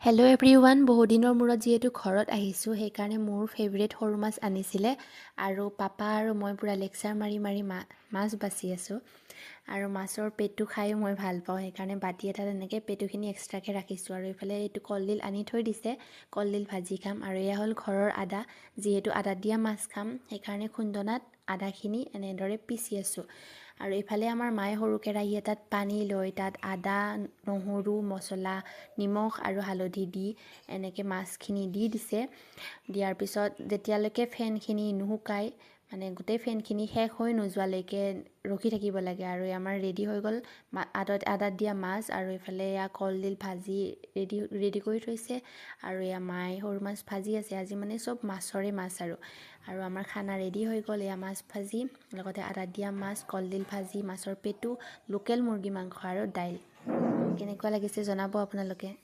Hello' everyone, বহুদিনৰ মূৰত যিহেতু ঘৰত আহিছোঁ সেইকাৰণে মোৰ ফেভৰেট সৰু মাছ আনিছিলে আৰু পাপা আৰু মই পূৰা লেকচাৰ মাৰি মাৰি মাছ বাছি আছোঁ আৰু মাছৰ পেটু খায়ো মই ভাল পাওঁ। সেইকাৰণে বাতি এটাত এনেকৈ পেটুখিনি এক্সট্ৰাকৈ ৰাখিছোঁ আৰু এইফালে এইটো কলডিল আনি থৈ দিছে, কলডিল ভাজি খাম। আৰু এয়া হ'ল ঘৰৰ আদা, যিহেতু আদা দিয়া মাছ খাম সেইকাৰণে খুন্দনাত আদাখিনি এনেদৰে পিচি আছোঁ। আৰু এইফালে আমাৰ মায়ে সৰু কেৰাহী এটাত পানী লৈ তাত আদা, নহৰু, মছলা, নিমখ আৰু হালধি দি এনেকৈ মাছখিনি দি দিছে। দিয়াৰ পিছত যেতিয়ালৈকে ফেনখিনি নুশুকায়, মানে গোটেই ফেনখিনি শেষ হৈ নোযোৱালৈকে ৰখি থাকিব লাগে। আৰু আমাৰ ৰেডি হৈ গ'ল আদাত দিয়া মাছ। আৰু এইফালে এয়া কলডিল ভাজি ৰেডি কৰি থৈছে আৰু এয়া মায়ে সৰু মাছ ভাজি আছে। আজি মানে চব মাছৰে মাছ আৰু আমাৰ খানা ৰেডি হৈ গ'ল। এয়া মাছ ভাজি লগতে আদাত দিয়া মাছ, কলডিল ভাজি, মাছৰ পেটু, লোকেল মুৰ্গী মাংস আৰু দাইল। কেনেকুৱা লাগিছে জনাব আপোনালোকে।